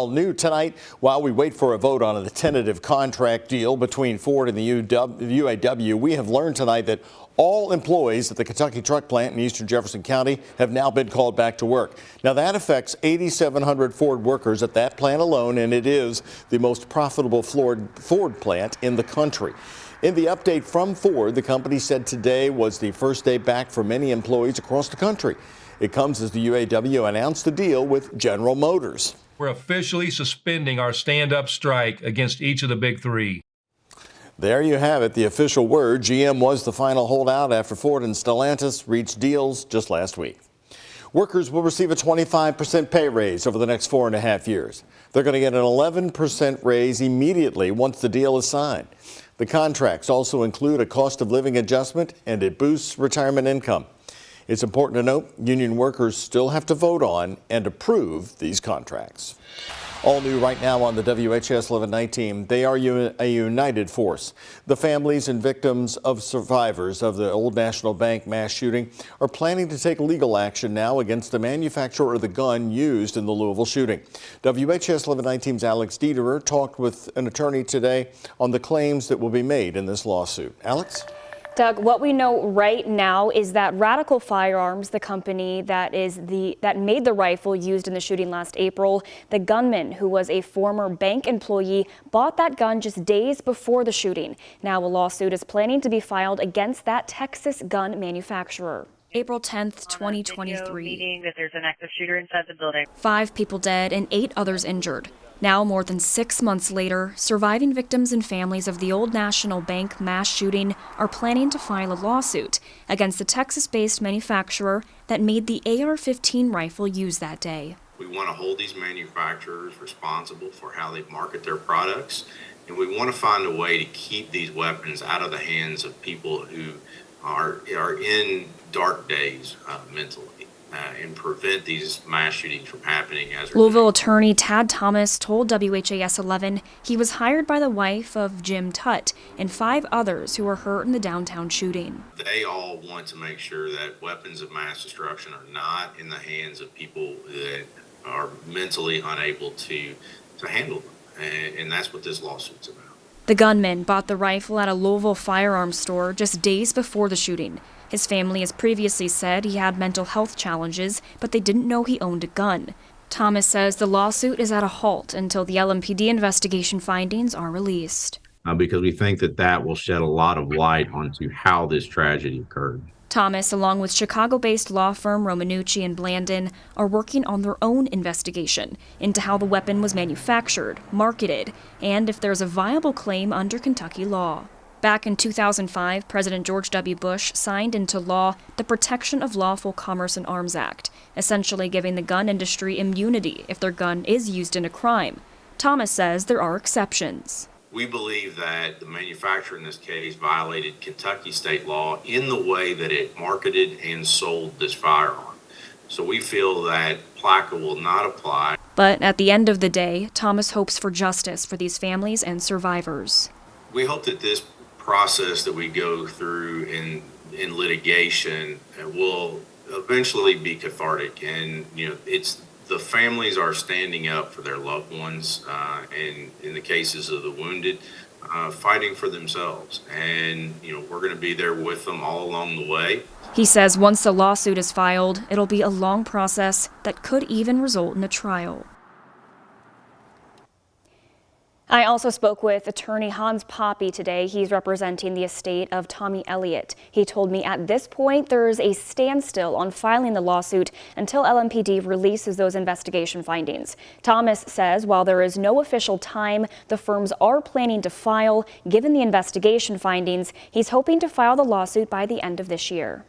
New tonight, while we wait for a vote on the tentative contract deal between Ford and the UAW, we have learned tonight that all employees at the Kentucky truck plant in eastern Jefferson County have now been called back to work. Now that affects 8,700 Ford workers at that plant alone, and it is the most profitable Ford plant in the country. In the update from Ford, the company said today was the first day back for many employees across the country. It comes as the UAW announced a deal with General Motors. We're officially suspending our stand-up strike against each of the big three. There you have it, the official word. GM was the final holdout after Ford and Stellantis reached deals just last week. Workers will receive a 25% pay raise over the next 4.5 years. They're going to get an 11% raise immediately once the deal is signed. The contracts also include a cost of living adjustment and it boosts retirement income. It's important to note union workers still have to vote on and approve these contracts. All new right now on the WHAS11 night team, they are a united force. The families and victims of survivors of the Old National Bank mass shooting are planning to take legal action now against the manufacturer of the gun used in the Louisville shooting. WHAS11 night team's Alex Dederer talked with an attorney today on the claims that will be made in this lawsuit. Alex? Doug, what we know right now is that Radical Firearms, the company that made the rifle used in the shooting last April, the gunman, who was a former bank employee, bought that gun just days before the shooting. Now a lawsuit is planning to be filed against that Texas gun manufacturer. April 10th, 2023. That there's an active shooter inside the building. 5 people dead and 8 others injured. Now, more than 6 months later, surviving victims and families of the Old National Bank mass shooting are planning to file a lawsuit against the Texas-based manufacturer that made the AR-15 rifle used that day. We want to hold these manufacturers responsible for how they market their products, and we want to find a way to keep these weapons out of the hands of people who are in dark days mentally. And prevent these mass shootings from happening. Louisville attorney Tad Thomas told WHAS11 he was hired by the wife of Jim Tutt and 5 others who were hurt in the downtown shooting. They all want to make sure that weapons of mass destruction are not in the hands of people that are mentally unable to handle them. And that's what this lawsuit's about. The gunman bought the rifle at a Louisville firearms store just days before the shooting. His family has previously said he had mental health challenges, but they didn't know he owned a gun. Thomas says the lawsuit is at a halt until the LMPD investigation findings are released. Because we think that will shed a lot of light onto how this tragedy occurred. Thomas, along with Chicago-based law firm Romanucci and Blandon, are working on their own investigation into how the weapon was manufactured, marketed, and if there's a viable claim under Kentucky law. Back in 2005, President George W. Bush signed into law the Protection of Lawful Commerce in Arms Act, essentially giving the gun industry immunity if their gun is used in a crime. Thomas says there are exceptions. We believe that the manufacturer in this case violated Kentucky state law in the way that it marketed and sold this firearm. So we feel that PLACA will not apply. But at the end of the day, Thomas hopes for justice for these families and survivors. We hope that this process that we go through in litigation will eventually be cathartic, and it's the families are standing up for their loved ones, and in the cases of the wounded, fighting for themselves, and we're going to be there with them all along the way. He says once the lawsuit is filed, it'll be a long process that could even result in a trial. I also spoke with attorney Hans Poppy today. He's representing the estate of Tommy Elliott. He told me at this point there's a standstill on filing the lawsuit until LMPD releases those investigation findings. Thomas says while there is no official time the firms are planning to file, given the investigation findings, he's hoping to file the lawsuit by the end of this year.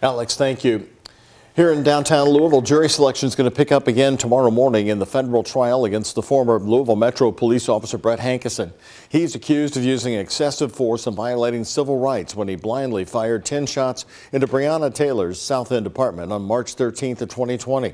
Alex, thank you. Here in downtown Louisville, jury selection is going to pick up again tomorrow morning in the federal trial against the former Louisville Metro police officer Brett Henerson. He's accused of using excessive force and violating civil rights when he blindly fired 10 shots into Breonna Taylor's South End apartment on March 13th of 2020.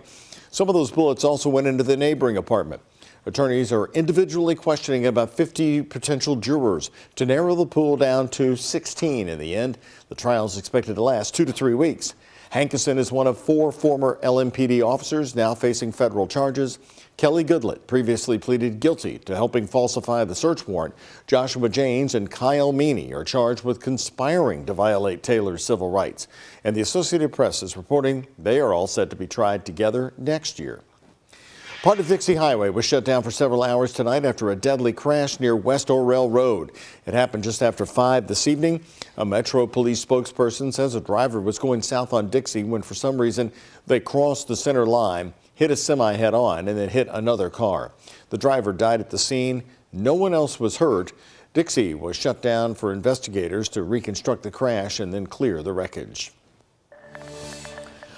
Some of those bullets also went into the neighboring apartment. Attorneys are individually questioning about 50 potential jurors to narrow the pool down to 16 in the end. The trial is expected to last 2 to 3 weeks. Henerson is one of 4 former LMPD officers now facing federal charges. Kelly Goodlett previously pleaded guilty to helping falsify the search warrant. Joshua James and Kyle Meany are charged with conspiring to violate Taylor's civil rights. And the Associated Press is reporting they are all set to be tried together next year. Part of Dixie Highway was shut down for several hours tonight after a deadly crash near West Orrell Road. It happened just after 5 this evening. A Metro Police spokesperson says a driver was going south on Dixie when for some reason they crossed the center line, hit a semi head on, and then hit another car. The driver died at the scene. No one else was hurt. Dixie was shut down for investigators to reconstruct the crash and then clear the wreckage.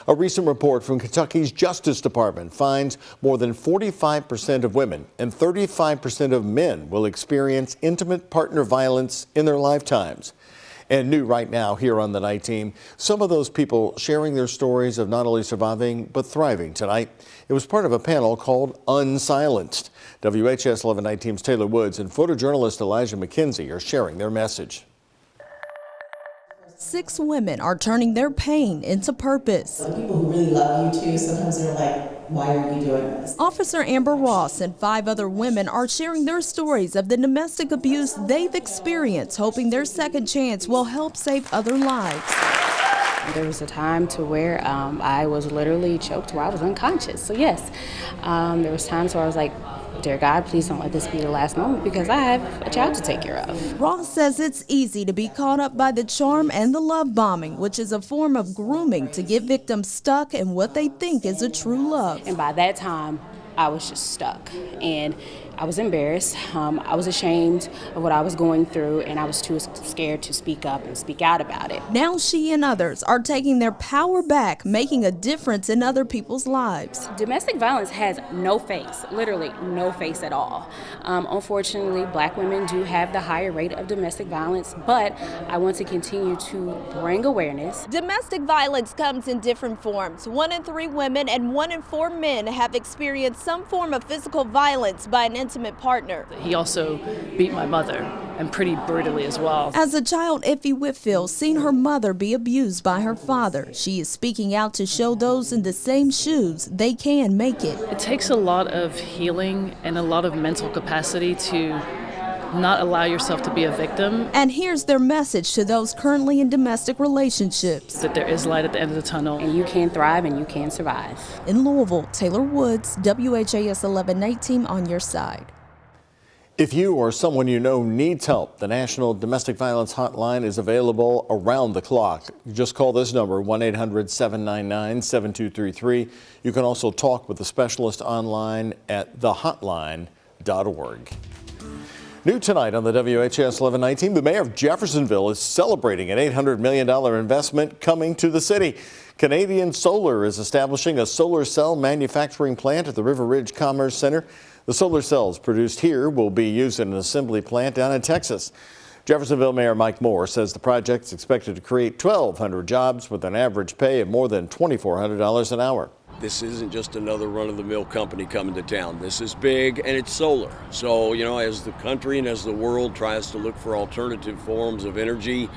A recent report from Kentucky's Justice Department finds more than 45% of women and 35% of men will experience intimate partner violence in their lifetimes. And new right now here on the Night Team, some of those people sharing their stories of not only surviving but thriving tonight. It was part of a panel called Unsilenced. WHAS11 Night Team's Taylor Woods and photojournalist Elijah McKenzie are sharing their message. 6 women are turning their pain into purpose. People who really love you too, sometimes they're like, why are you doing this? Officer Amber Ross and 5 other women are sharing their stories of the domestic abuse they've experienced, hoping their second chance will help save other lives. There was a time to where I was literally choked where I was unconscious. So yes, there was times where I was like, dear God, please don't let this be the last moment because I have a child to take care of. Ross says it's easy to be caught up by the charm and the love bombing, which is a form of grooming to get victims stuck in what they think is a true love. And by that time, I was just stuck and I was embarrassed. I was ashamed of what I was going through and I was too scared to speak up and speak out about it. Now she and others are taking their power back, making a difference in other people's lives. Domestic violence has no face, literally no face at all. Unfortunately, Black women do have the higher rate of domestic violence, but I want to continue to bring awareness. Domestic violence comes in different forms. 1 in 3 women and 1 in 4 men have experienced some form of physical violence by an intimate partner. He also beat my mother, and pretty brutally as well. As a child, Iffy Whitfield seen her mother be abused by her father. She is speaking out to show those in the same shoes they can make it. It takes a lot of healing and a lot of mental capacity to not allow yourself to be a victim. And here's their message to those currently in domestic relationships. That there is light at the end of the tunnel. And you can thrive and you can survive. In Louisville, Taylor Woods, WHAS 11 Night Team on your side. If you or someone you know needs help, the National Domestic Violence Hotline is available around the clock. You just call this number, 1-800-799-7233. You can also talk with the specialist online at thehotline.org. New tonight on the WHAS 11 Night Team, the mayor of Jeffersonville is celebrating an $800 million investment coming to the city. Canadian Solar is establishing a solar cell manufacturing plant at the River Ridge Commerce Center. The solar cells produced here will be used in an assembly plant down in Texas. Jeffersonville Mayor Mike Moore says the project is expected to create 1,200 jobs with an average pay of more than $2,400 an hour. This isn't just another run-of-the-mill company coming to town. This is big, and it's solar. So, you know, as the country and as the world tries to look for alternative forms of energy,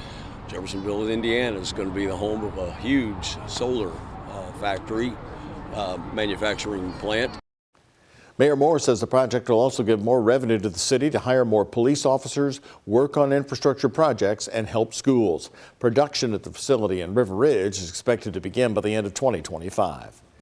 Jeffersonville, Indiana is going to be the home of a huge solar factory, manufacturing plant. Mayor Moore says the project will also give more revenue to the city to hire more police officers, work on infrastructure projects, and help schools. Production at the facility in River Ridge is expected to begin by the end of 2025.